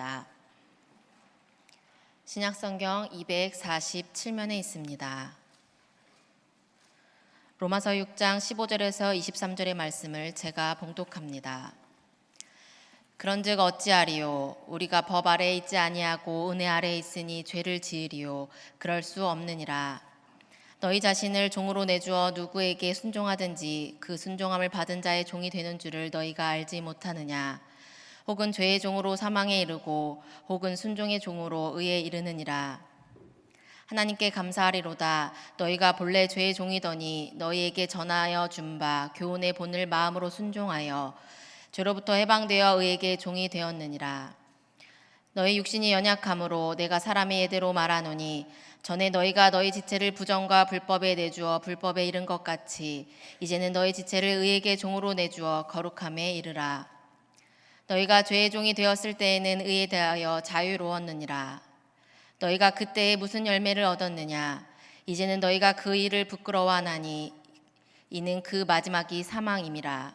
하겠습니다. 신약성경 247면에 있습니다. 로마서 6장 15절에서 23절의 말씀을 제가 봉독합니다. 그런즉 어찌하리요? 우리가 법 아래에 있지 아니하고 은혜 아래에 있으니 죄를 지으리요? 그럴 수 없느니라. 너희 자신을 종으로 내주어 누구에게 순종하든지 그 순종함을 받은 자의 종이 되는 줄을 너희가 알지 못하느냐? 혹은 죄의 종으로 사망에 이르고 혹은 순종의 종으로 의에 이르느니라. 하나님께 감사하리로다. 너희가 본래 죄의 종이더니 너희에게 전하여 준 바 교훈의 본을 마음으로 순종하여 죄로부터 해방되어 의에게 종이 되었느니라. 너희 육신이 연약함으로 내가 사람의 예대로 말하노니 전에 너희가 너희 지체를 부정과 불법에 내주어 불법에 이른 것 같이 이제는 너희 지체를 의에게 종으로 내주어 거룩함에 이르라. 너희가 죄의 종이 되었을 때에는 의에 대하여 자유로웠느니라. 너희가 그때에 무슨 열매를 얻었느냐? 이제는 너희가 그 일을 부끄러워하나니 이는 그 마지막이 사망임이라.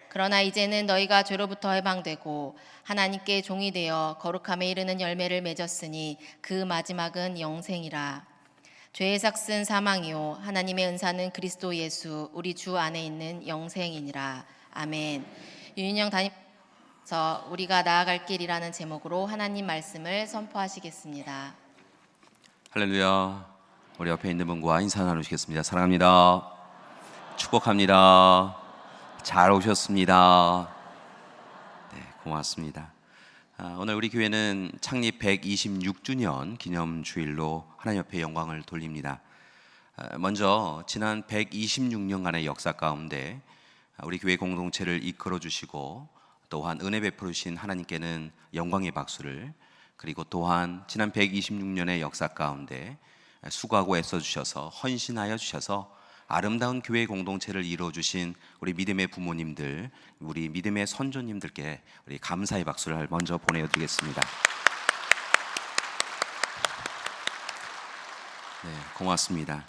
그러나 이제는 너희가 죄로부터 해방되고 하나님께 종이 되어 거룩함에 이르는 열매를 맺었으니 그 마지막은 영생이라. 죄의 삭은 사망이요 하나님의 은사는 그리스도 예수 우리 주 안에 있는 영생이니라. 아멘. 유인영 담임서 우리가 나아갈 길이라는 제목으로 하나님 말씀을 선포하시겠습니다. 할렐루야. 우리 옆에 있는 분과 인사 나누시겠습니다. 사랑합니다. 축복합니다. 잘 오셨습니다. 네, 고맙습니다. 오늘 우리 교회는 창립 126주년 기념주일로 하나님 앞에 영광을 돌립니다. 먼저 지난 126년간의 역사 가운데 우리 교회 공동체를 이끌어 주시고 또한 은혜 베풀어 주신 하나님께는 영광의 박수를, 그리고 또한 지난 126년의 역사 가운데 수고하고 애써 주셔서 헌신하여 주셔서 아름다운 교회 공동체를 이루어 주신 우리 믿음의 부모님들, 우리 믿음의 선조님들께 우리 감사의 박수를 먼저 보내드리겠습니다. 네, 고맙습니다.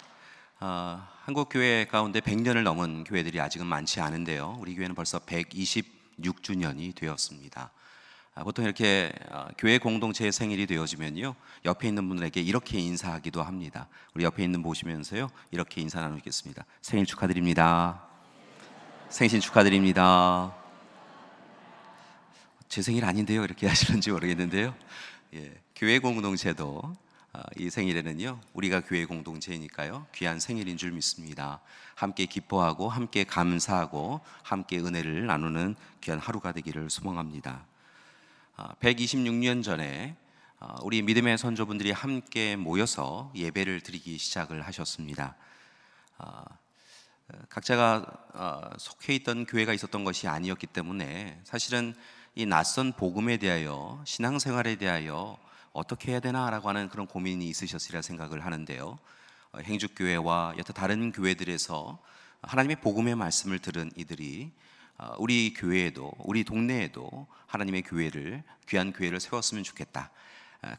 한국 교회 가운데 100년을 넘은 교회들이 아직은 많지 않은데요, 우리 교회는 벌써 126주년이 되었습니다. 보통 이렇게 교회 공동체의 생일이 되어지면요, 옆에 있는 분들에게 이렇게 인사하기도 합니다. 우리 옆에 있는 보시면서요, 이렇게 인사 나누겠습니다. 생일 축하드립니다. 생신 축하드립니다. 제 생일 아닌데요, 이렇게 하시는지 모르겠는데요. 예, 교회 공동체도 이 생일에는요, 우리가 교회 공동체이니까요, 귀한 생일인 줄 믿습니다. 함께 기뻐하고 함께 감사하고 함께 은혜를 나누는 귀한 하루가 되기를 소망합니다. 126년 전에 우리 믿음의 선조분들이 함께 모여서 예배를 드리기 시작을 하셨습니다. 각자가 속해 있던 교회가 있었던 것이 아니었기 때문에 사실은 이 낯선 복음에 대하여, 신앙생활에 대하여 어떻게 해야 되나라고 하는 그런 고민이 있으셨으리라 생각을 하는데요, 행주교회와 여타 다른 교회들에서 하나님의 복음의 말씀을 들은 이들이 우리 교회에도, 우리 동네에도 하나님의 교회를, 귀한 교회를 세웠으면 좋겠다,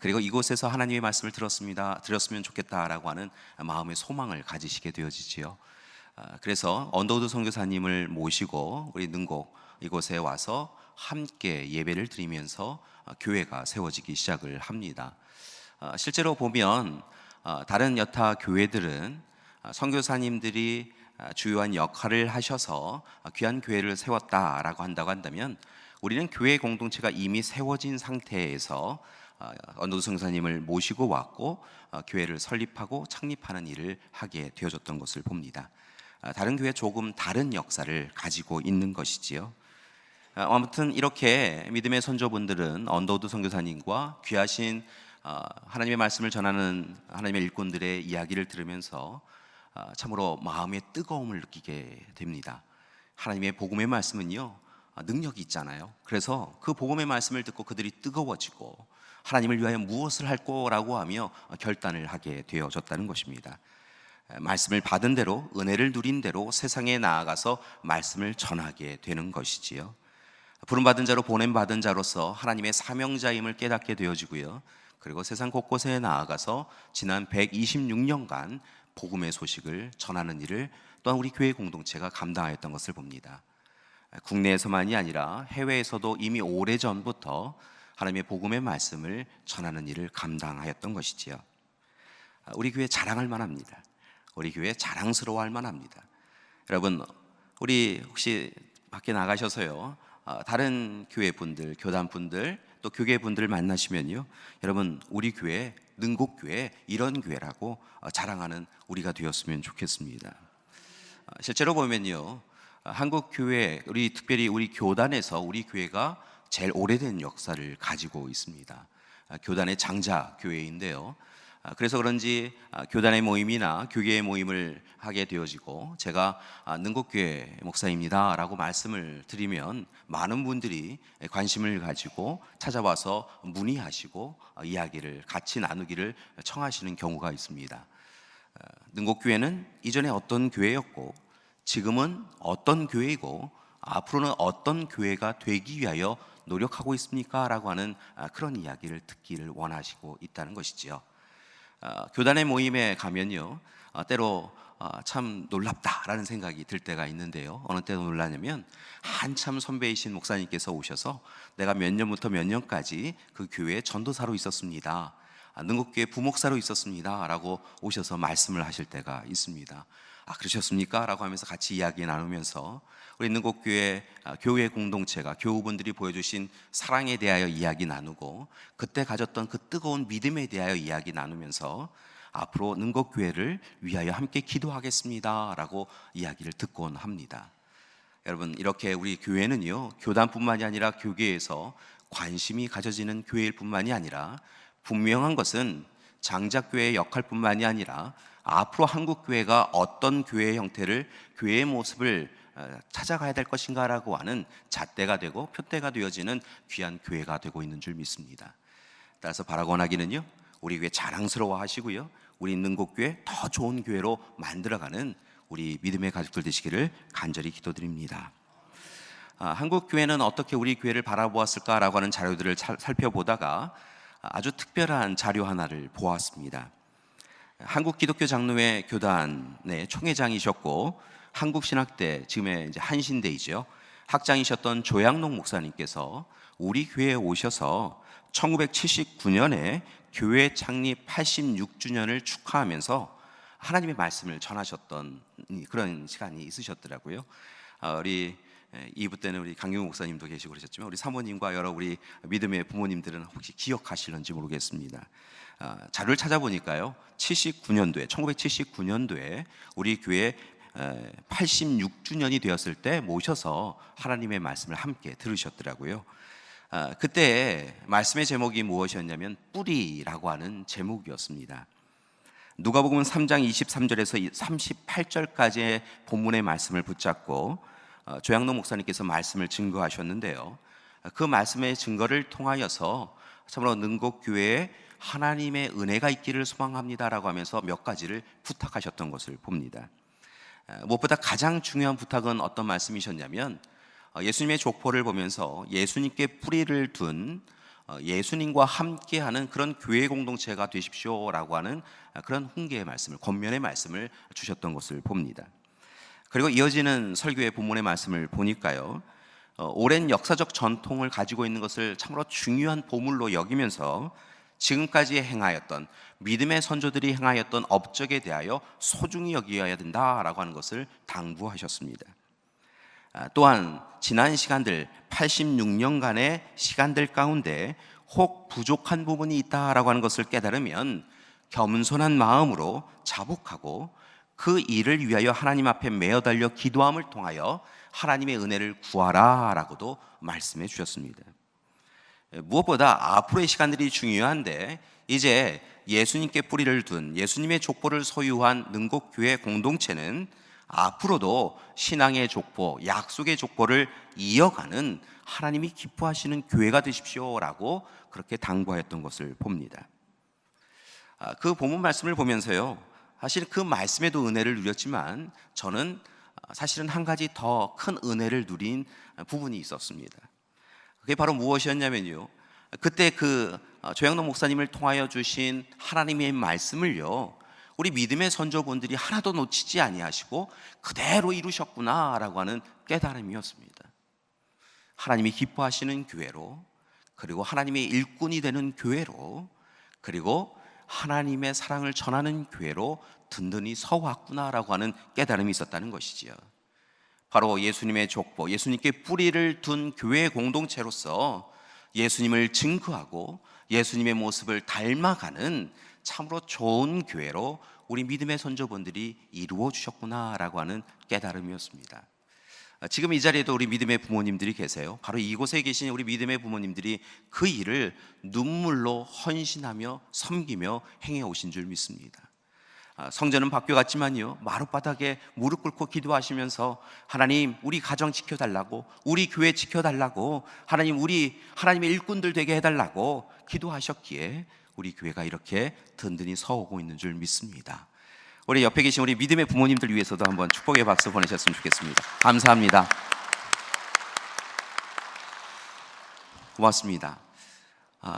그리고 이곳에서 하나님의 말씀을 들었으면 좋겠다라고 하는 마음의 소망을 가지시게 되어지지요. 그래서 언더우드 선교사님을 모시고 우리 능곡 이곳에 와서 함께 예배를 드리면서 교회가 세워지기 시작을 합니다. 실제로 보면 다른 여타 교회들은 선교사님들이 주요한 역할을 하셔서 귀한 교회를 세웠다라고 한다면, 우리는 교회 공동체가 이미 세워진 상태에서 언더우드 선교사님을 모시고 왔고 교회를 설립하고 창립하는 일을 하게 되어졌던 것을 봅니다. 다른 교회 조금 다른 역사를 가지고 있는 것이지요. 아무튼 이렇게 믿음의 선조분들은 언더우드 선교사님과 귀하신 하나님의 말씀을 전하는 하나님의 일꾼들의 이야기를 들으면서 참으로 마음의 뜨거움을 느끼게 됩니다. 하나님의 복음의 말씀은요, 능력이 있잖아요. 그래서 그 복음의 말씀을 듣고 그들이 뜨거워지고 하나님을 위하여 무엇을 할 거라고 하며 결단을 하게 되어졌다는 것입니다. 말씀을 받은 대로, 은혜를 누린 대로 세상에 나아가서 말씀을 전하게 되는 것이지요. 부름받은 자로 보냄받은 자로서 하나님의 사명자임을 깨닫게 되어지고요, 그리고 세상 곳곳에 나아가서 지난 126년간 복음의 소식을 전하는 일을 또한 우리 교회 공동체가 감당하였던 것을 봅니다. 국내에서만이 아니라 해외에서도 이미 오래전부터 하나님의 복음의 말씀을 전하는 일을 감당하였던 것이지요. 우리 교회 자랑할 만합니다. 우리 교회 자랑스러워할 만합니다. 여러분, 우리 혹시 밖에 나가셔서요, 다른 교회 분들, 교단 분들, 또 교계 분들 만나시면요, 여러분, 우리 교회, 능곡교회 이런 교회라고 자랑하는 우리가 되었으면 좋겠습니다. 실제로 보면요, 한국 교회, 우리 특별히 우리 교단에서 우리 교회가 제일 오래된 역사를 가지고 있습니다. 교단의 장자 교회인데요. 그래서 그런지 교단의 모임이나 교계의 모임을 하게 되어지고, 제가 능곡교회 목사입니다 라고 말씀을 드리면 많은 분들이 관심을 가지고 찾아와서 문의하시고 이야기를 같이 나누기를 청하시는 경우가 있습니다. 능곡교회는 이전에 어떤 교회였고, 지금은 어떤 교회이고, 앞으로는 어떤 교회가 되기 위하여 노력하고 있습니까? 라고 하는 그런 이야기를 듣기를 원하시고 있다는 것이지요. 교단의 모임에 가면요, 때로 참 놀랍다라는 생각이 들 때가 있는데요. 어느 때 놀라냐면, 한참 선배이신 목사님께서 오셔서 내가 몇 년부터 몇 년까지 그 교회에 전도사로 있었습니다, 능곡교회 부목사로 있었습니다 라고 오셔서 말씀을 하실 때가 있습니다. 그러셨습니까? 라고 하면서 같이 이야기 나누면서 우리 능곡교회 교회 공동체가 교우분들이 보여주신 사랑에 대하여 이야기 나누고, 그때 가졌던 그 뜨거운 믿음에 대하여 이야기 나누면서 앞으로 능곡교회를 위하여 함께 기도하겠습니다 라고 이야기를 듣곤 합니다. 여러분, 이렇게 우리 교회는요, 교단뿐만이 아니라 교계에서 관심이 가져지는 교회일 뿐만이 아니라, 분명한 것은 장작교회의 역할뿐만이 아니라 앞으로 한국교회가 어떤 교회의 형태를, 교회의 모습을 찾아가야 될 것인가라고 하는 잣대가 되고 표대가 되어지는 귀한 교회가 되고 있는 줄 믿습니다. 따라서 바라고 원하기는요, 우리 교회 자랑스러워 하시고요, 우리 능곡교회 더 좋은 교회로 만들어가는 우리 믿음의 가족들 되시기를 간절히 기도드립니다. 한국교회는 어떻게 우리 교회를 바라보았을까라고 하는 자료들을 살펴보다가 아주 특별한 자료 하나를 보았습니다. 한국기독교장로회 교단의 총회장이셨고, 한국신학대, 지금의 이제 한신대이죠, 학장이셨던 조양록 목사님께서 우리 교회에 오셔서 1979년에 교회 창립 86주년을 축하하면서 하나님의 말씀을 전하셨던 그런 시간이 있으셨더라고요. 우리 2부 때는 우리 강경호 목사님도 계시고 그러셨지만, 우리 사모님과 여러 우리 믿음의 부모님들은 혹시 기억하실는지 모르겠습니다. 자료를 찾아보니까요, 1979년도에 우리 교회 86주년이 되었을 때 모셔서 하나님의 말씀을 함께 들으셨더라고요. 그때 말씀의 제목이 무엇이었냐면 뿌리라고 하는 제목이었습니다. 누가복음 3장 23절에서 38절까지의 본문의 말씀을 붙잡고 조양록 목사님께서 말씀을 증거하셨는데요, 그 말씀의 증거를 통하여서 참으로 능곡교회에 하나님의 은혜가 있기를 소망합니다라고 하면서 몇 가지를 부탁하셨던 것을 봅니다. 무엇보다 가장 중요한 부탁은 어떤 말씀이셨냐면, 예수님의 족보를 보면서 예수님께 뿌리를 둔 예수님과 함께하는 그런 교회 공동체가 되십시오라고 하는 그런 훈계의 말씀을, 권면의 말씀을 주셨던 것을 봅니다. 그리고 이어지는 설교의 본문의 말씀을 보니까요, 오랜 역사적 전통을 가지고 있는 것을 참으로 중요한 보물로 여기면서 지금까지 행하였던, 믿음의 선조들이 행하였던 업적에 대하여 소중히 여겨야 된다라고 하는 것을 당부하셨습니다. 또한 지난 시간들 86년간의 시간들 가운데 혹 부족한 부분이 있다라고 하는 것을 깨달으면 겸손한 마음으로 자복하고 그 일을 위하여 하나님 앞에 매어 달려 기도함을 통하여 하나님의 은혜를 구하라라고도 말씀해 주셨습니다. 무엇보다 앞으로의 시간들이 중요한데, 이제 예수님께 뿌리를 둔, 예수님의 족보를 소유한 능곡교회 공동체는 앞으로도 신앙의 족보, 약속의 족보를 이어가는 하나님이 기뻐하시는 교회가 되십시오라고 그렇게 당부하였던 것을 봅니다. 그 본문 말씀을 보면서요, 사실 그 말씀에도 은혜를 누렸지만 저는 사실은 한 가지 더 큰 은혜를 누린 부분이 있었습니다. 그게 바로 무엇이었냐면요, 그때 그 조양록 목사님을 통하여 주신 하나님의 말씀을요, 우리 믿음의 선조분들이 하나도 놓치지 아니하시고 그대로 이루셨구나라고 하는 깨달음이었습니다. 하나님이 기뻐하시는 교회로, 그리고 하나님의 일꾼이 되는 교회로, 그리고 하나님의 사랑을 전하는 교회로 든든히 서왔구나라고 하는 깨달음이 있었다는 것이지요. 바로 예수님의 족보, 예수님께 뿌리를 둔 교회 공동체로서 예수님을 증거하고 예수님의 모습을 닮아가는 참으로 좋은 교회로 우리 믿음의 선조분들이 이루어 주셨구나라고 하는 깨달음이었습니다. 지금 이 자리에도 우리 믿음의 부모님들이 계세요. 바로 이곳에 계신 우리 믿음의 부모님들이 그 일을 눈물로 헌신하며 섬기며 행해 오신 줄 믿습니다. 성전은 바뀌어갔지만요, 마룻바닥에 무릎 꿇고 기도하시면서 하나님 우리 가정 지켜달라고, 우리 교회 지켜달라고, 하나님 우리 하나님의 일꾼들 되게 해달라고 기도하셨기에 우리 교회가 이렇게 든든히 서오고 있는 줄 믿습니다. 우리 옆에 계신 우리 믿음의 부모님들 위해서도 한번 축복의 박수 보내셨으면 좋겠습니다. 감사합니다. 고맙습니다.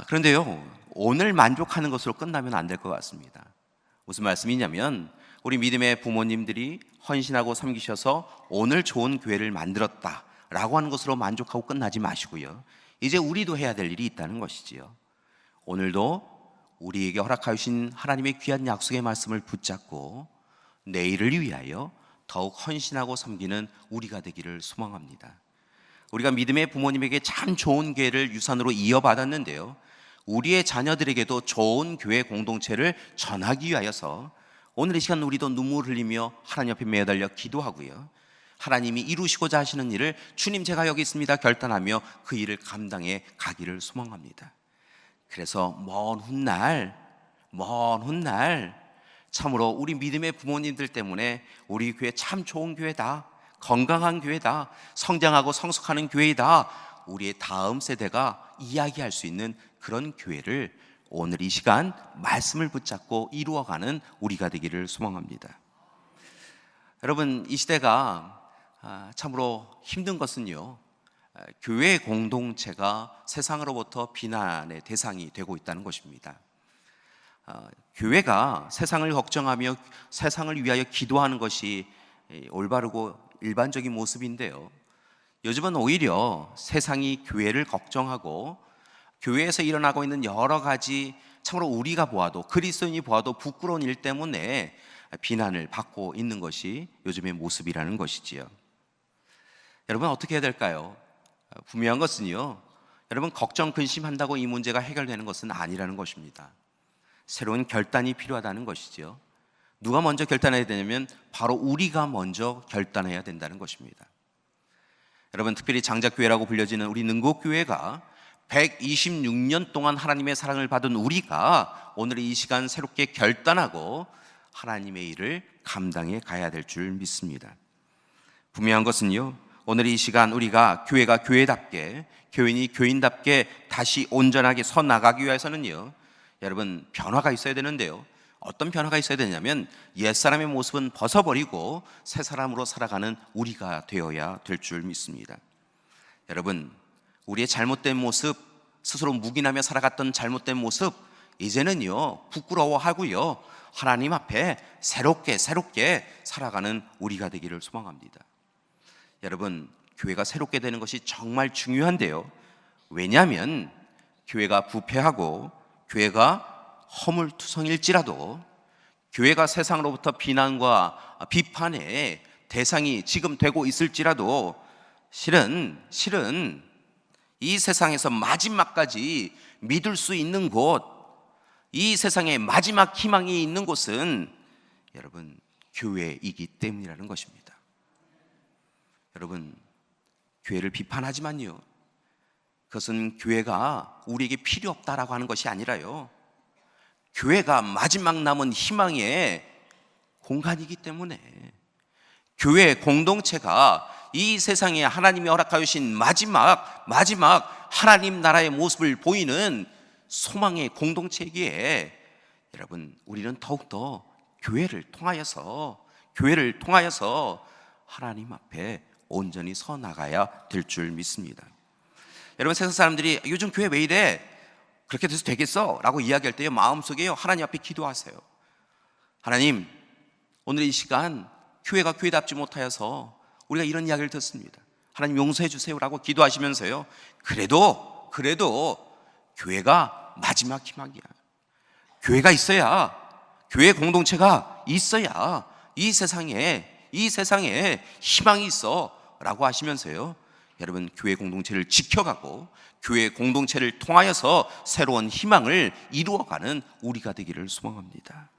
그런데요, 오늘 만족하는 것으로 끝나면 안 될 것 같습니다. 무슨 말씀이냐면, 우리 믿음의 부모님들이 헌신하고 섬기셔서 오늘 좋은 교회를 만들었다라고 하는 것으로 만족하고 끝나지 마시고요, 이제 우리도 해야 될 일이 있다는 것이지요. 오늘도 우리에게 허락하여 주신 하나님의 귀한 약속의 말씀을 붙잡고 내일을 위하여 더욱 헌신하고 섬기는 우리가 되기를 소망합니다. 우리가 믿음의 부모님에게 참 좋은 교회를 유산으로 이어받았는데요, 우리의 자녀들에게도 좋은 교회 공동체를 전하기 위하여서 오늘 이 시간 우리도 눈물 흘리며 하나님 앞에 매달려 기도하고요, 하나님이 이루시고자 하시는 일을 주님 제가 여기 있습니다 결단하며 그 일을 감당해 가기를 소망합니다. 그래서 먼 훗날 참으로 우리 믿음의 부모님들 때문에 우리 교회 참 좋은 교회다, 건강한 교회다, 성장하고 성숙하는 교회이다, 우리의 다음 세대가 이야기할 수 있는 그런 교회를 오늘 이 시간 말씀을 붙잡고 이루어가는 우리가 되기를 소망합니다. 여러분, 이 시대가 참으로 힘든 것은요, 교회 공동체가 세상으로부터 비난의 대상이 되고 있다는 것입니다. 교회가 세상을 걱정하며 세상을 위하여 기도하는 것이 올바르고 일반적인 모습인데요, 요즘은 오히려 세상이 교회를 걱정하고 교회에서 일어나고 있는 여러 가지 참으로 우리가 보아도, 그리스도인이 보아도 부끄러운 일 때문에 비난을 받고 있는 것이 요즘의 모습이라는 것이지요. 여러분, 어떻게 해야 될까요? 분명한 것은요, 여러분, 걱정 근심한다고 이 문제가 해결되는 것은 아니라는 것입니다. 새로운 결단이 필요하다는 것이지요. 누가 먼저 결단해야 되냐면 바로 우리가 먼저 결단해야 된다는 것입니다. 여러분, 특별히 장작교회라고 불려지는 우리 능곡교회가 126년 동안 하나님의 사랑을 받은 우리가 오늘 이 시간 새롭게 결단하고 하나님의 일을 감당해 가야 될 줄 믿습니다. 분명한 것은요, 오늘 이 시간 우리가 교회가 교회답게, 교인이 교인답게 다시 온전하게 서 나가기 위해서는요, 여러분, 변화가 있어야 되는데요, 어떤 변화가 있어야 되냐면 옛사람의 모습은 벗어버리고 새 사람으로 살아가는 우리가 되어야 될 줄 믿습니다. 여러분, 우리의 잘못된 모습, 스스로 묵인하며 살아갔던 잘못된 모습, 이제는요 부끄러워하고요, 하나님 앞에 새롭게 살아가는 우리가 되기를 소망합니다. 여러분, 교회가 새롭게 되는 것이 정말 중요한데요, 왜냐하면 교회가 부패하고 교회가 허물투성일지라도, 교회가 세상으로부터 비난과 비판의 대상이 지금 되고 있을지라도, 실은 이 세상에서 마지막까지 믿을 수 있는 곳, 이 세상에 마지막 희망이 있는 곳은 여러분 교회이기 때문이라는 것입니다. 여러분, 교회를 비판하지만요, 그것은 교회가 우리에게 필요 없다라고 하는 것이 아니라요, 교회가 마지막 남은 희망의 공간이기 때문에, 교회 공동체가 이 세상에 하나님이 허락하여 주신 마지막 하나님 나라의 모습을 보이는 소망의 공동체이기에, 여러분, 우리는 더욱더 교회를 통하여서 하나님 앞에 온전히 서 나가야 될 줄 믿습니다. 여러분, 세상 사람들이 요즘 교회 왜 이래? 그렇게 돼서 되겠어? 라고 이야기할 때요, 마음속에요, 하나님 앞에 기도하세요. 하나님, 오늘 이 시간 교회가 교회답지 못하여서 우리가 이런 이야기를 듣습니다. 하나님 용서해 주세요 라고 기도하시면서요, 그래도 교회가 마지막 희망이야. 교회가 있어야, 교회 공동체가 있어야 이 세상에 희망이 있어 라고 하시면서요, 여러분, 교회 공동체를 지켜가고 교회 공동체를 통하여서 새로운 희망을 이루어가는 우리가 되기를 소망합니다.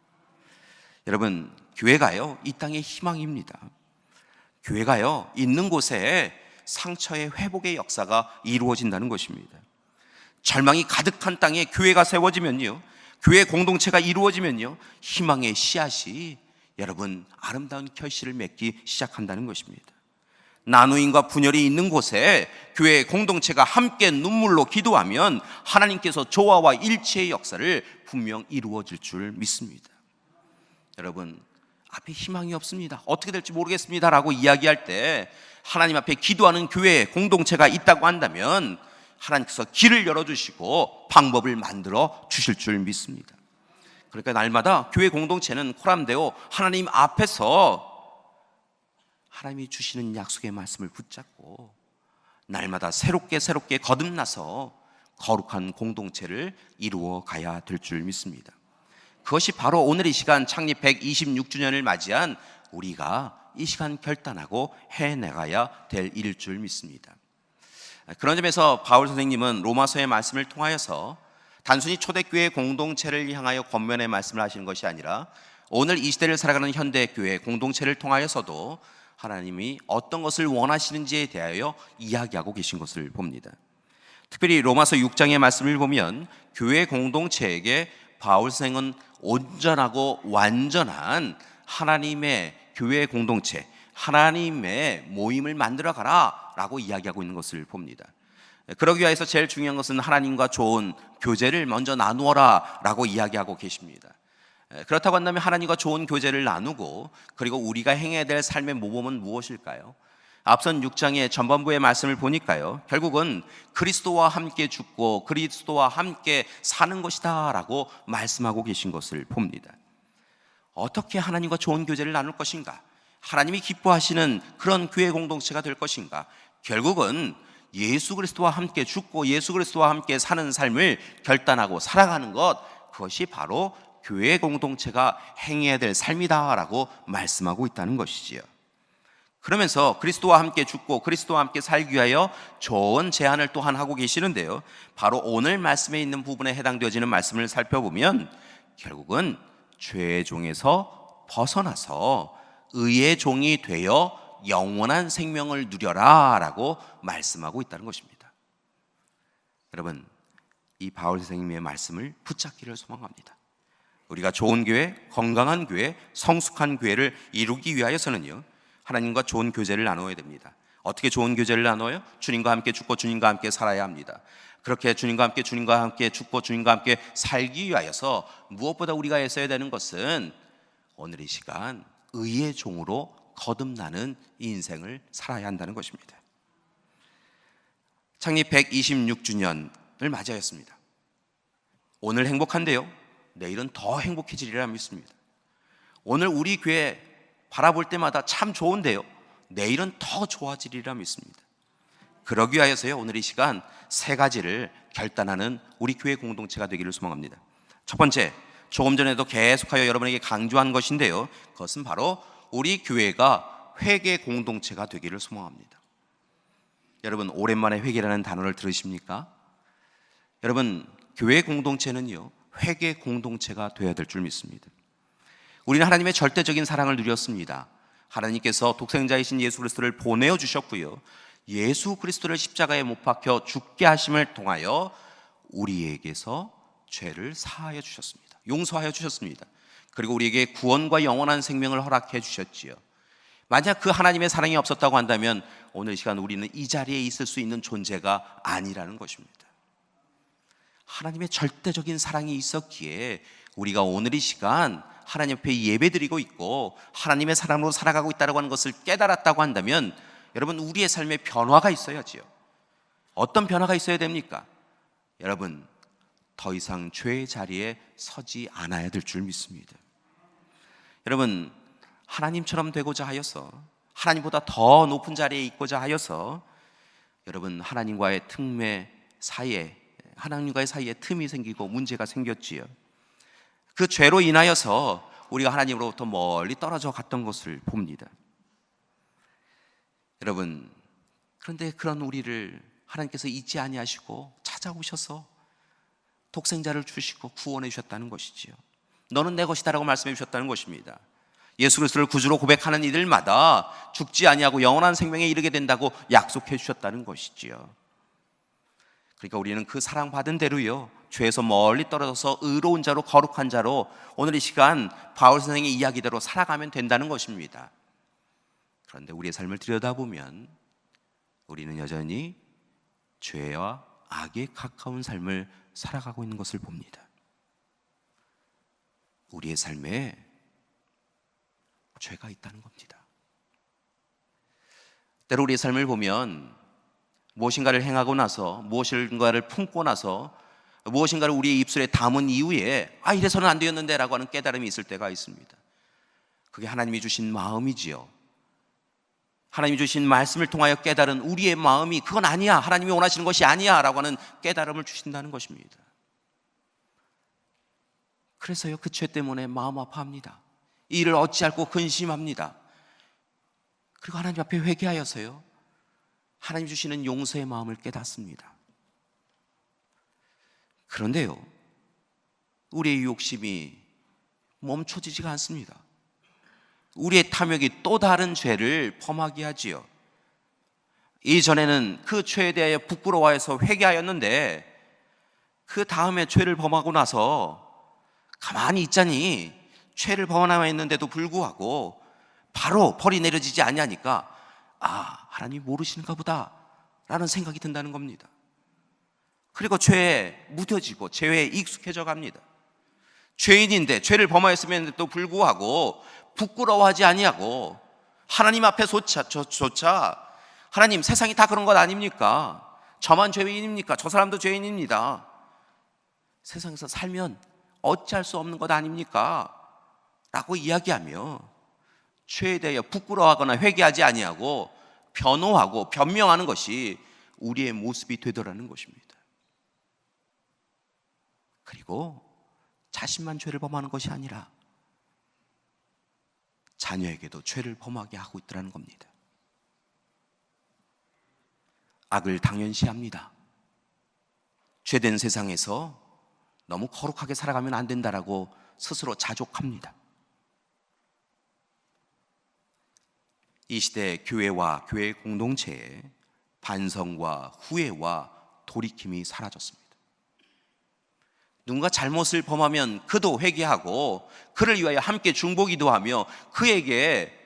여러분, 교회가요, 이 땅의 희망입니다. 교회가요, 있는 곳에 상처의 회복의 역사가 이루어진다는 것입니다. 절망이 가득한 땅에 교회가 세워지면요, 교회 공동체가 이루어지면요, 희망의 씨앗이 여러분 아름다운 결실을 맺기 시작한다는 것입니다. 나누임과 분열이 있는 곳에 교회 공동체가 함께 눈물로 기도하면 하나님께서 조화와 일치의 역사를 분명 이루어질 줄 믿습니다. 여러분, 앞에 희망이 없습니다, 어떻게 될지 모르겠습니다 라고 이야기할 때 하나님 앞에 기도하는 교회 공동체가 있다고 한다면 하나님께서 길을 열어주시고 방법을 만들어 주실 줄 믿습니다. 그러니까 날마다 교회 공동체는 코람되어 하나님 앞에서 하나님이 주시는 약속의 말씀을 붙잡고 날마다 새롭게 거듭나서 거룩한 공동체를 이루어 가야 될 줄 믿습니다. 그것이 바로 오늘 이 시간 창립 126주년을 맞이한 우리가 이 시간 결단하고 해내가야 될 일일 줄 믿습니다. 그런 점에서 바울 선생님은 로마서의 말씀을 통하여서 단순히 초대교회 공동체를 향하여 권면의 말씀을 하시는 것이 아니라 오늘 이 시대를 살아가는 현대교회 공동체를 통하여서도 하나님이 어떤 것을 원하시는지에 대하여 이야기하고 계신 것을 봅니다. 특별히 로마서 6장의 말씀을 보면 교회 공동체에게 바울 선생은 온전하고 완전한 하나님의 교회 공동체, 하나님의 모임을 만들어 가라 라고 이야기하고 있는 것을 봅니다. 그러기 위해서 제일 중요한 것은 하나님과 좋은 교제를 먼저 나누어라 라고 이야기하고 계십니다. 그렇다고 한다면 하나님과 좋은 교제를 나누고 그리고 우리가 행해야 될 삶의 모범은 무엇일까요? 앞선 6장의 전반부의 말씀을 보니까요, 결국은 그리스도와 함께 죽고 그리스도와 함께 사는 것이다 라고 말씀하고 계신 것을 봅니다. 어떻게 하나님과 좋은 교제를 나눌 것인가? 하나님이 기뻐하시는 그런 교회 공동체가 될 것인가? 결국은 예수 그리스도와 함께 죽고 예수 그리스도와 함께 사는 삶을 결단하고 살아가는 것, 그것이 바로 교회 공동체가 행해야 될 삶이다 라고 말씀하고 있다는 것이지요. 그러면서 그리스도와 함께 죽고 그리스도와 함께 살기 위하여 좋은 제안을 또한 하고 계시는데요, 바로 오늘 말씀에 있는 부분에 해당되어지는 말씀을 살펴보면 결국은 죄의 종에서 벗어나서 의의 종이 되어 영원한 생명을 누려라 라고 말씀하고 있다는 것입니다. 여러분, 이 바울 선생님의 말씀을 붙잡기를 소망합니다. 우리가 좋은 교회, 건강한 교회, 성숙한 교회를 이루기 위하여서는요, 하나님과 좋은 교제를 나누어야 됩니다. 어떻게 좋은 교제를 나눠요? 주님과 함께 죽고 주님과 함께 살아야 합니다. 그렇게 주님과 함께 죽고 주님과 함께 살기 위하여서 무엇보다 우리가 애써야 되는 것은 오늘 이 시간 의의 종으로 거듭나는 인생을 살아야 한다는 것입니다. 창립 126주년을 맞이하였습니다. 오늘 행복한데요, 내일은 더 행복해지리라 믿습니다. 오늘 우리 교회 바라볼 때마다 참 좋은데요, 내일은 더 좋아지리라 믿습니다. 그러기 위하여서요, 오늘 이 시간 세 가지를 결단하는 우리 교회 공동체가 되기를 소망합니다. 첫 번째, 조금 전에도 계속하여 여러분에게 강조한 것인데요, 그것은 바로 우리 교회가 회개 공동체가 되기를 소망합니다. 여러분, 오랜만에 회개라는 단어를 들으십니까? 여러분, 교회 공동체는요, 회개 공동체가 되어야 될 줄 믿습니다. 우리는 하나님의 절대적인 사랑을 누렸습니다. 하나님께서 독생자이신 예수 그리스도를 보내어 주셨고요, 예수 그리스도를 십자가에 못 박혀 죽게 하심을 통하여 우리에게서 죄를 사하여 주셨습니다. 용서하여 주셨습니다. 그리고 우리에게 구원과 영원한 생명을 허락해 주셨지요. 만약 그 하나님의 사랑이 없었다고 한다면 오늘 이 시간 우리는 이 자리에 있을 수 있는 존재가 아니라는 것입니다. 하나님의 절대적인 사랑이 있었기에 우리가 오늘 이 시간 하나님 앞에 예배드리고 있고 하나님의 사랑으로 살아가고 있다고 하는 것을 깨달았다고 한다면 여러분, 우리의 삶에 변화가 있어야지요. 어떤 변화가 있어야 됩니까? 여러분, 더 이상 죄의 자리에 서지 않아야 될 줄 믿습니다. 여러분, 하나님처럼 되고자 하여서, 하나님보다 더 높은 자리에 있고자 하여서 여러분, 하나님과의 특매 사이에 하나님과의 사이에 틈이 생기고 문제가 생겼지요. 그 죄로 인하여서 우리가 하나님으로부터 멀리 떨어져 갔던 것을 봅니다. 여러분, 그런데 그런 우리를 하나님께서 잊지 아니하시고 찾아오셔서 독생자를 주시고 구원해 주셨다는 것이지요. 너는 내 것이다라고 말씀해 주셨다는 것입니다. 예수 그리스도를 구주로 고백하는 이들마다 죽지 아니하고 영원한 생명에 이르게 된다고 약속해 주셨다는 것이지요. 그러니까 우리는 그 사랑받은 대로요, 죄에서 멀리 떨어져서 의로운 자로, 거룩한 자로 오늘 이 시간 바울 선생의 이야기대로 살아가면 된다는 것입니다. 그런데 우리의 삶을 들여다보면 우리는 여전히 죄와 악에 가까운 삶을 살아가고 있는 것을 봅니다. 우리의 삶에 죄가 있다는 겁니다. 때로 우리의 삶을 보면 무엇인가를 행하고 나서, 무엇인가를 품고 나서, 무엇인가를 우리의 입술에 담은 이후에 이래서는 안 되었는데 라고 하는 깨달음이 있을 때가 있습니다. 그게 하나님이 주신 마음이지요. 하나님이 주신 말씀을 통하여 깨달은 우리의 마음이 그건 아니야, 하나님이 원하시는 것이 아니야 라고 하는 깨달음을 주신다는 것입니다. 그래서요, 그 죄 때문에 마음 아파합니다. 이 일을 어찌할꼬 근심합니다. 그리고 하나님 앞에 회개하여서요, 하나님 주시는 용서의 마음을 깨닫습니다. 그런데요, 우리의 욕심이 멈춰지지가 않습니다. 우리의 탐욕이 또 다른 죄를 범하게 하지요. 이전에는 그 죄에 대하여 부끄러워해서 회개하였는데 그 다음에 죄를 범하고 나서 가만히 있자니 죄를 범하였는데도 불구하고 바로 벌이 내려지지 아니하니까 하나님이 모르시는가 보다 라는 생각이 든다는 겁니다. 그리고 죄에 무뎌지고 죄에 익숙해져 갑니다. 죄인인데, 죄를 범하였음에도 불구하고 부끄러워하지 아니하고 하나님 앞에조차 하나님, 세상이 다 그런 것 아닙니까? 저만 죄인입니까? 저 사람도 죄인입니다. 세상에서 살면 어찌할 수 없는 것 아닙니까? 라고 이야기하며 죄에 대하여 부끄러워하거나 회개하지 아니하고 변호하고 변명하는 것이 우리의 모습이 되더라는 것입니다. 그리고 자신만 죄를 범하는 것이 아니라 자녀에게도 죄를 범하게 하고 있더라는 겁니다. 악을 당연시합니다. 죄된 세상에서 너무 거룩하게 살아가면 안 된다라고 스스로 자족합니다. 이 시대 교회와 교회 공동체에 반성과 후회와 돌이킴이 사라졌습니다. 누군가 잘못을 범하면 그도 회개하고 그를 위하여 함께 중보기도 하며 그에게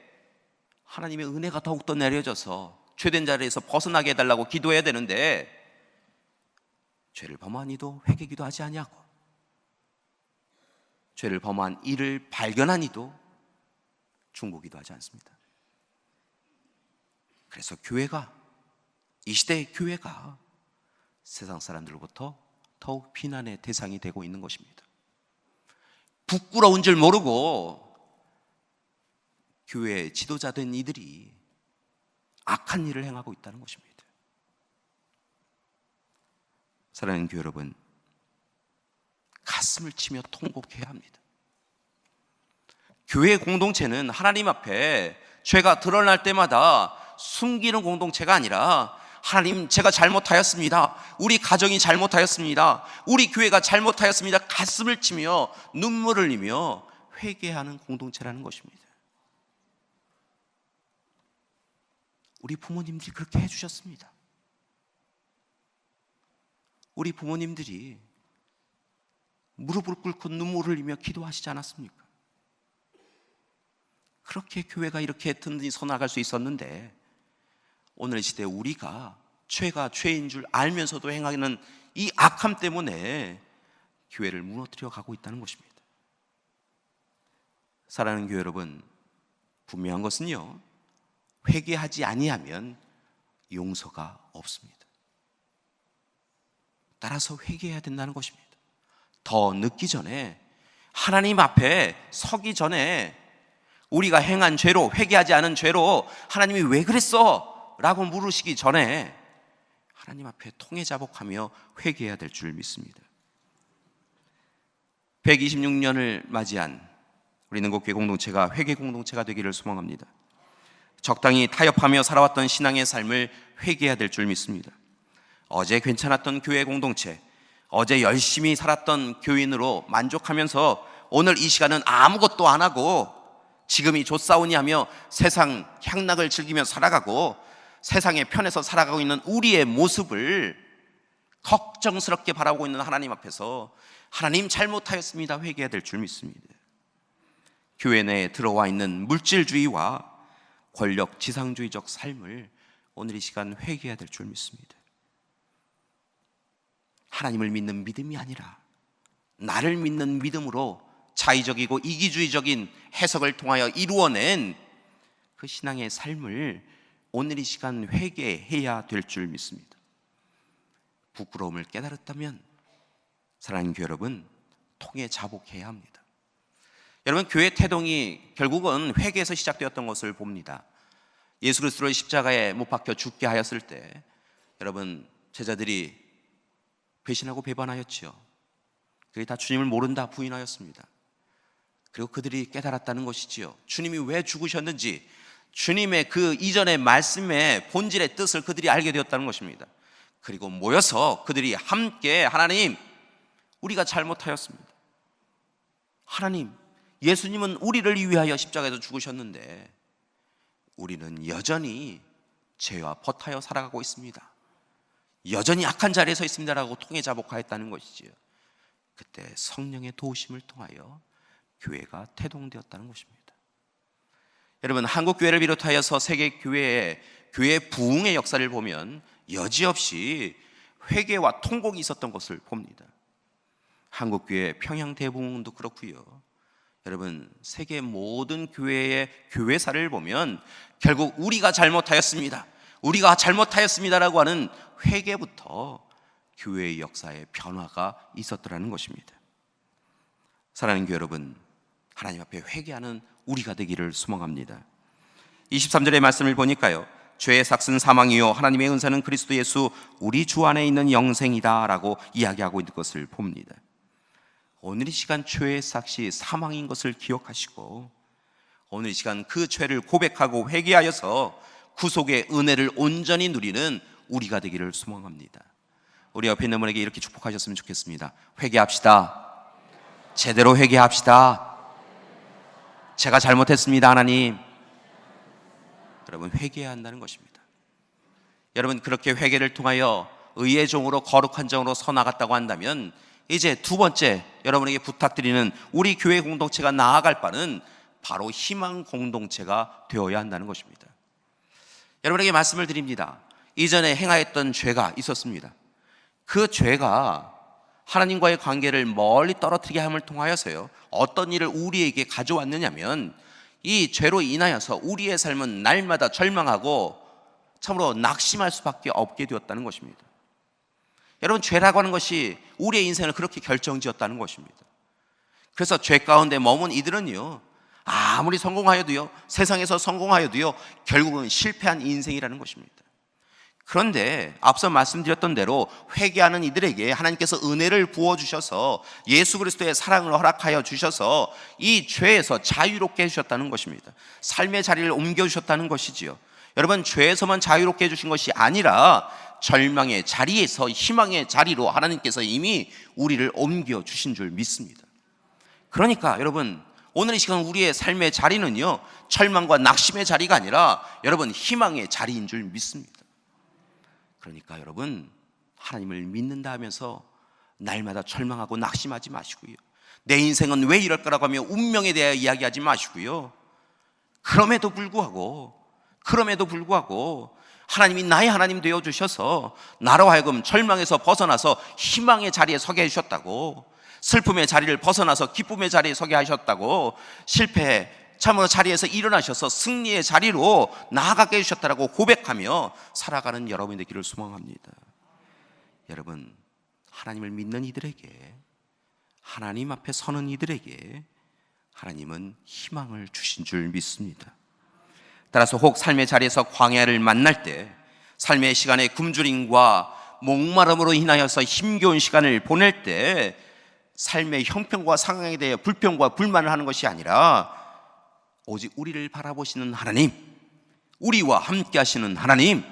하나님의 은혜가 더욱더 내려져서 죄된 자리에서 벗어나게 해달라고 기도해야 되는데, 죄를 범한 이도 회개기도 하지 아니하고 죄를 범한 이를 발견한 이도 중보기도 하지 않습니다. 그래서 교회가, 이 시대의 교회가 세상 사람들로부터 더욱 비난의 대상이 되고 있는 것입니다. 부끄러운 줄 모르고 교회 지도자된 이들이 악한 일을 행하고 있다는 것입니다. 사랑하는 교회 여러분, 가슴을 치며 통곡해야 합니다. 교회 공동체는 하나님 앞에 죄가 드러날 때마다 숨기는 공동체가 아니라, 하나님, 제가 잘못하였습니다, 우리 가정이 잘못하였습니다, 우리 교회가 잘못하였습니다, 가슴을 치며 눈물을 흘리며 회개하는 공동체라는 것입니다. 우리 부모님들이 그렇게 해주셨습니다. 우리 부모님들이 무릎을 꿇고 눈물을 흘리며 기도하시지 않았습니까? 그렇게 교회가 이렇게 든든히 서나갈 수 있었는데, 오늘 시대에 우리가 죄가 죄인 줄 알면서도 행하는 이 악함 때문에 교회를 무너뜨려 가고 있다는 것입니다. 사랑하는 교회 여러분, 분명한 것은요, 회개하지 아니하면 용서가 없습니다. 따라서 회개해야 된다는 것입니다. 더 늦기 전에, 하나님 앞에 서기 전에 우리가 행한 죄로, 회개하지 않은 죄로 하나님이 왜 그랬어? 라고 물으시기 전에 하나님 앞에 통회자복하며 회개해야 될 줄 믿습니다. 126년을 맞이한 우리 능곡교회 공동체가 회개 공동체가 되기를 소망합니다. 적당히 타협하며 살아왔던 신앙의 삶을 회개해야 될 줄 믿습니다. 어제 괜찮았던 교회 공동체, 어제 열심히 살았던 교인으로 만족하면서 오늘 이 시간은 아무것도 안 하고 지금이 좋사오니 하며 세상 향락을 즐기며 살아가고 세상의 편에서 살아가고 있는 우리의 모습을 걱정스럽게 바라보고 있는 하나님 앞에서 하나님 잘못하였습니다 회개해야 될 줄 믿습니다. 교회 내에 들어와 있는 물질주의와 권력 지상주의적 삶을 오늘 이 시간 회개해야 될 줄 믿습니다. 하나님을 믿는 믿음이 아니라 나를 믿는 믿음으로 자의적이고 이기주의적인 해석을 통하여 이루어낸 그 신앙의 삶을 오늘 이 시간 회개해야 될 줄 믿습니다. 부끄러움을 깨달았다면 사랑하는 교회 여러분, 통해 자복해야 합니다. 여러분, 교회 태동이 결국은 회개에서 시작되었던 것을 봅니다. 예수 그리스도를 십자가에 못 박혀 죽게 하였을 때 여러분, 제자들이 배신하고 배반하였지요. 그들이 다 주님을 모른다 부인하였습니다. 그리고 그들이 깨달았다는 것이지요. 주님이 왜 죽으셨는지, 주님의 그 이전의 말씀의 본질의 뜻을 그들이 알게 되었다는 것입니다. 그리고 모여서 그들이 함께 하나님, 우리가 잘못하였습니다. 하나님, 예수님은 우리를 위하여 십자가에서 죽으셨는데 우리는 여전히 죄와 벗하여 살아가고 있습니다. 여전히 악한 자리에 서 있습니다라고 통해 자복하였다는 것이지요. 그때 성령의 도우심을 통하여 교회가 태동되었다는 것입니다. 여러분, 한국 교회를 비롯하여서 세계 교회의 교회 부흥의 역사를 보면 여지없이 회개와 통곡이 있었던 것을 봅니다. 한국 교회 평양 대부흥도 그렇고요. 여러분, 세계 모든 교회의 교회사를 보면 결국 우리가 잘못하였습니다, 우리가 잘못하였습니다라고 하는 회개부터 교회의 역사에 변화가 있었더라는 것입니다. 사랑하는 교회 여러분, 하나님 앞에 회개하는 우리가 되기를 소망합니다. 23절의 말씀을 보니까요, 죄의 삭은 사망이요 하나님의 은사는 그리스도 예수 우리 주 안에 있는 영생이다 라고 이야기하고 있는 것을 봅니다. 오늘 이 시간 죄의 삭이 사망인 것을 기억하시고 오늘 이 시간 그 죄를 고백하고 회개하여서 구속의 은혜를 온전히 누리는 우리가 되기를 소망합니다. 우리 옆에 있는 분에게 이렇게 축복하셨으면 좋겠습니다. 회개합시다. 제대로 회개합시다. 제가 잘못했습니다 하나님. 여러분, 회개해야 한다는 것입니다. 여러분, 그렇게 회개를 통하여 의의 종으로 거룩한 종으로 서 나갔다고 한다면 이제 두 번째 여러분에게 부탁드리는 우리 교회 공동체가 나아갈 바는 바로 희망 공동체가 되어야 한다는 것입니다. 여러분에게 말씀을 드립니다. 이전에 행하였던 죄가 있었습니다. 그 죄가 하나님과의 관계를 멀리 떨어뜨리게 함을 통하여서요, 어떤 일을 우리에게 가져왔느냐면 이 죄로 인하여서 우리의 삶은 날마다 절망하고 참으로 낙심할 수밖에 없게 되었다는 것입니다. 여러분, 죄라고 하는 것이 우리의 인생을 그렇게 결정지었다는 것입니다. 그래서 죄 가운데 머문 이들은요, 아무리 성공하여도요, 세상에서 성공하여도요, 결국은 실패한 인생이라는 것입니다. 그런데 앞서 말씀드렸던 대로 회개하는 이들에게 하나님께서 은혜를 부어주셔서 예수 그리스도의 사랑을 허락하여 주셔서 이 죄에서 자유롭게 해주셨다는 것입니다. 삶의 자리를 옮겨주셨다는 것이지요. 여러분, 죄에서만 자유롭게 해주신 것이 아니라 절망의 자리에서 희망의 자리로 하나님께서 이미 우리를 옮겨주신 줄 믿습니다. 그러니까 여러분, 오늘 이 시간 우리의 삶의 자리는요, 절망과 낙심의 자리가 아니라 여러분, 희망의 자리인 줄 믿습니다. 그러니까 여러분, 하나님을 믿는다 하면서 날마다 절망하고 낙심하지 마시고요, 내 인생은 왜 이럴까라고 하며 운명에 대하여 이야기하지 마시고요, 그럼에도 불구하고 하나님이 나의 하나님 되어주셔서 나로 하여금 절망에서 벗어나서 희망의 자리에 서게 해주셨다고, 슬픔의 자리를 벗어나서 기쁨의 자리에 서게 하셨다고, 실패 참으로 자리에서 일어나셔서 승리의 자리로 나아가게 해주셨다고 고백하며 살아가는 여러분이 되기를 소망합니다. 여러분, 하나님을 믿는 이들에게, 하나님 앞에 서는 이들에게 하나님은 희망을 주신 줄 믿습니다. 따라서 혹 삶의 자리에서 광야를 만날 때 삶의 시간에 굶주림과 목마름으로 인하여서 힘겨운 시간을 보낼 때 삶의 형편과 상황에 대해 불평과 불만을 하는 것이 아니라 오직 우리를 바라보시는 하나님, 우리와 함께 하시는 하나님,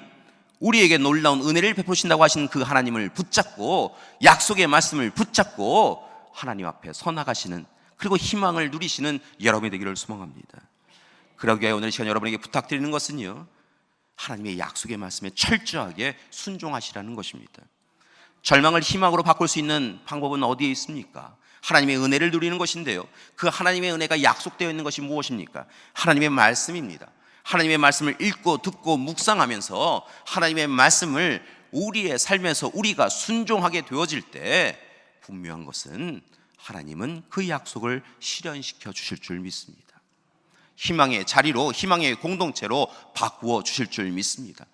우리에게 놀라운 은혜를 베푸신다고 하신 그 하나님을 붙잡고 약속의 말씀을 붙잡고 하나님 앞에 서 나가시는, 그리고 희망을 누리시는 여러분이 되기를 소망합니다. 그러기 위해 오늘 이 시간 여러분에게 부탁드리는 것은요, 하나님의 약속의 말씀에 철저하게 순종하시라는 것입니다. 절망을 희망으로 바꿀 수 있는 방법은 어디에 있습니까? 하나님의 은혜를 누리는 것인데요, 그 하나님의 은혜가 약속되어 있는 것이 무엇입니까? 하나님의 말씀입니다. 하나님의 말씀을 읽고 듣고 묵상하면서 하나님의 말씀을 우리의 삶에서 우리가 순종하게 되어질 때 분명한 것은 하나님은 그 약속을 실현시켜 주실 줄 믿습니다. 희망의 자리로, 희망의 공동체로 바꾸어 주실 줄 믿습니다.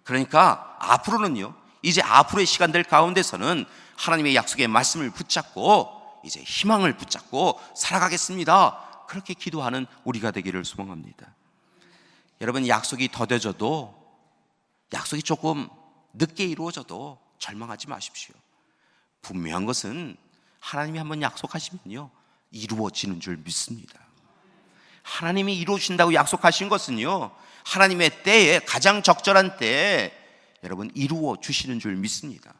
그러니까 앞으로는요, 이제 앞으로의 시간들 가운데서는 하나님의 약속의 말씀을 붙잡고 이제 희망을 붙잡고 살아가겠습니다. 그렇게 기도하는 우리가 되기를 소망합니다. 여러분, 약속이 더뎌져도, 약속이 조금 늦게 이루어져도 절망하지 마십시오. 분명한 것은 하나님이 한번 약속하시면요, 이루어지는 줄 믿습니다. 하나님이 이루어주신다고 약속하신 것은요, 하나님의 때에, 가장 적절한 때에 여러분 이루어 주시는 줄 믿습니다.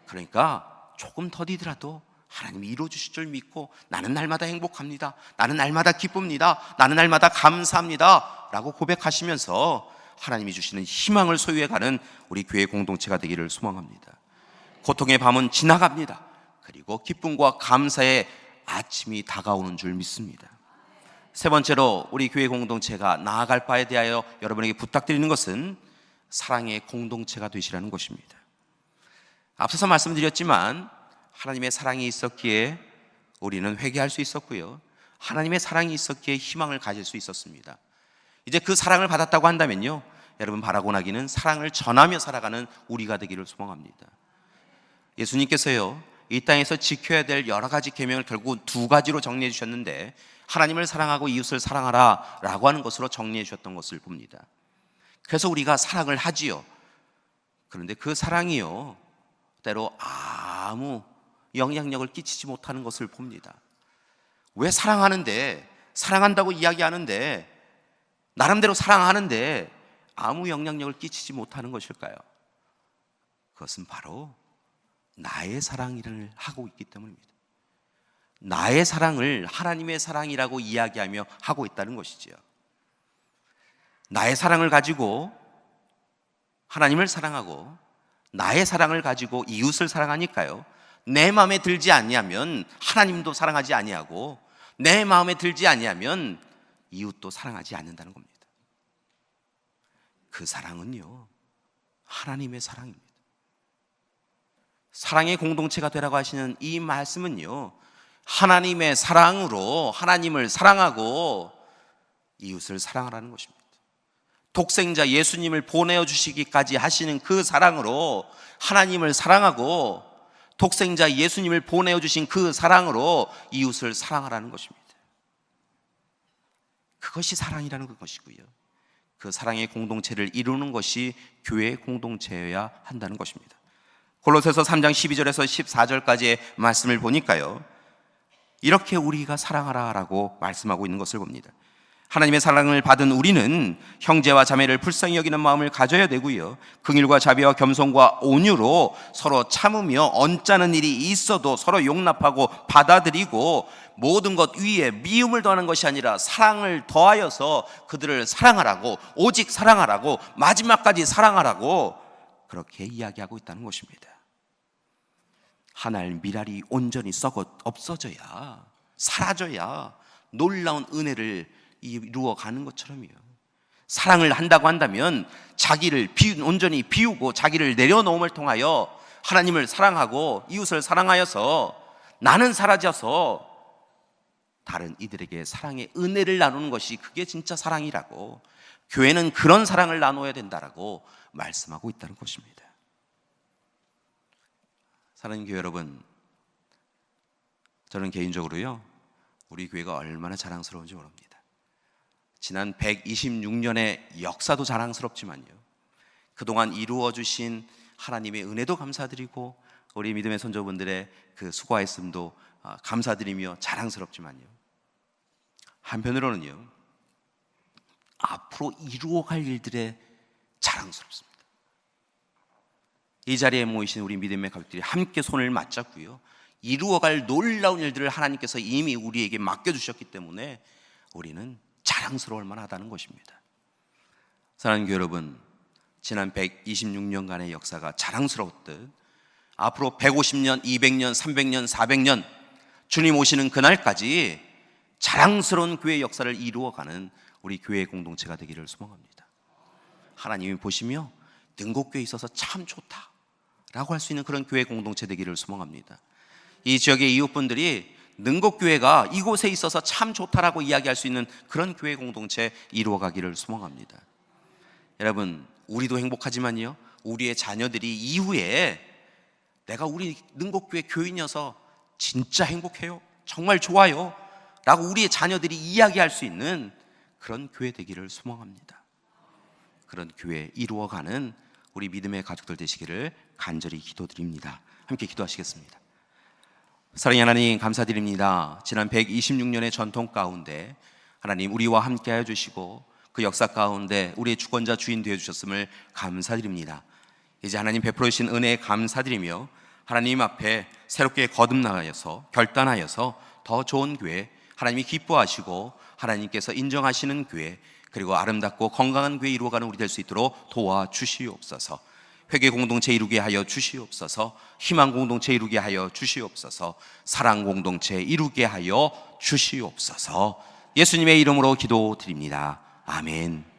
그러니까 조금 더디더라도 하나님이 이루어 주실 줄 믿고, 나는 날마다 행복합니다, 나는 날마다 기쁩니다, 나는 날마다 감사합니다 라고 고백하시면서 하나님이 주시는 희망을 소유해가는 우리 교회 공동체가 되기를 소망합니다. 고통의 밤은 지나갑니다. 그리고 기쁨과 감사의 아침이 다가오는 줄 믿습니다. 세 번째로 우리 교회 공동체가 나아갈 바에 대하여 여러분에게 부탁드리는 것은 사랑의 공동체가 되시라는 것입니다. 앞서서 말씀드렸지만 하나님의 사랑이 있었기에 우리는 회개할 수 있었고요, 하나님의 사랑이 있었기에 희망을 가질 수 있었습니다. 이제 그 사랑을 받았다고 한다면요, 여러분 바라고 나기는 사랑을 전하며 살아가는 우리가 되기를 소망합니다. 예수님께서요, 이 땅에서 지켜야 될 여러 가지 계명을 결국 두 가지로 정리해 주셨는데, 하나님을 사랑하고 이웃을 사랑하라 라고 하는 것으로 정리해 주셨던 것을 봅니다. 그래서 우리가 사랑을 하지요. 그런데 그 사랑이요, 때로 아무 영향력을 끼치지 못하는 것을 봅니다. 왜 사랑하는데, 사랑한다고 이야기하는데, 나름대로 사랑하는데 아무 영향력을 끼치지 못하는 것일까요? 그것은 바로 나의 사랑을 하고 있기 때문입니다. 나의 사랑을 하나님의 사랑이라고 이야기하며 하고 있다는 것이지요. 나의 사랑을 가지고 하나님을 사랑하고 나의 사랑을 가지고 이웃을 사랑하니까요, 내 마음에 들지 아니하면 하나님도 사랑하지 아니하고, 내 마음에 들지 아니하면 이웃도 사랑하지 않는다는 겁니다. 그 사랑은요, 하나님의 사랑입니다. 사랑의 공동체가 되라고 하시는 이 말씀은요, 하나님의 사랑으로 하나님을 사랑하고 이웃을 사랑하라는 것입니다. 독생자 예수님을 보내어 주시기까지 하시는 그 사랑으로 하나님을 사랑하고, 독생자 예수님을 보내어 주신 그 사랑으로 이웃을 사랑하라는 것입니다. 그것이 사랑이라는 것이고요, 그 사랑의 공동체를 이루는 것이 교회 공동체여야 한다는 것입니다. 골로새서 3장 12절에서 14절까지의 말씀을 보니까요, 이렇게 우리가 사랑하라라고 말씀하고 있는 것을 봅니다. 하나님의 사랑을 받은 우리는 형제와 자매를 불쌍히 여기는 마음을 가져야 되고요, 긍휼과 자비와 겸손과 온유로 서로 참으며 언짢은 일이 있어도 서로 용납하고 받아들이고, 모든 것 위에 미움을 더하는 것이 아니라 사랑을 더하여서 그들을 사랑하라고, 오직 사랑하라고, 마지막까지 사랑하라고 그렇게 이야기하고 있다는 것입니다. 하나의 미랄이 온전히 썩어 없어져야, 사라져야 놀라운 은혜를 이루어가는 것처럼요, 사랑을 한다고 한다면 자기를 온전히 비우고 자기를 내려놓음을 통하여 하나님을 사랑하고 이웃을 사랑하여서 나는 사라져서 다른 이들에게 사랑의 은혜를 나누는 것이, 그게 진짜 사랑이라고, 교회는 그런 사랑을 나눠야 된다라고 말씀하고 있다는 것입니다. 사랑하는 교회 여러분, 저는 개인적으로요, 우리 교회가 얼마나 자랑스러운지 모릅니다. 지난 126년의 역사도 자랑스럽지만요, 그동안 이루어 주신 하나님의 은혜도 감사드리고 우리 믿음의 손자분들의 그 수고하였음도 감사드리며 자랑스럽지만요, 한편으로는요, 앞으로 이루어갈 일들에 자랑스럽습니다. 이 자리에 모이신 우리 믿음의 가족들이 함께 손을 맞잡고요, 이루어갈 놀라운 일들을 하나님께서 이미 우리에게 맡겨주셨기 때문에 우리는 자랑스러울 만하다는 것입니다. 사랑하는 교회 여러분, 지난 126년간의 역사가 자랑스러웠듯 앞으로 150년, 200년, 300년, 400년 주님 오시는 그날까지 자랑스러운 교회 역사를 이루어가는 우리 교회 공동체가 되기를 소망합니다. 하나님이 보시며 능곡교회에 있어서 참 좋다라고 할 수 있는 그런 교회 공동체 되기를 소망합니다. 이 지역의 이웃분들이 능곡교회가 이곳에 있어서 참 좋다라고 이야기할 수 있는 그런 교회 공동체 이루어가기를 소망합니다. 여러분, 우리도 행복하지만요, 우리의 자녀들이 이후에 내가 우리 능곡교회 교인이어서 진짜 행복해요, 정말 좋아요 라고 우리의 자녀들이 이야기할 수 있는 그런 교회 되기를 소망합니다. 그런 교회 이루어가는 우리 믿음의 가족들 되시기를 간절히 기도드립니다. 함께 기도하시겠습니다. 사랑의 하나님, 감사드립니다. 지난 126년의 전통 가운데 하나님 우리와 함께하여 주시고 그 역사 가운데 우리의 주권자 주인 되어 주셨음을 감사드립니다. 이제 하나님 베풀어 주신 은혜에 감사드리며 하나님 앞에 새롭게 거듭나여서 결단하여서 더 좋은 교회, 하나님이 기뻐하시고 하나님께서 인정하시는 교회, 그리고 아름답고 건강한 교회 이루어가는 우리 될 수 있도록 도와주시옵소서. 회개 공동체 이루게 하여 주시옵소서. 희망 공동체 이루게 하여 주시옵소서. 사랑 공동체 이루게 하여 주시옵소서. 예수님의 이름으로 기도드립니다. 아멘.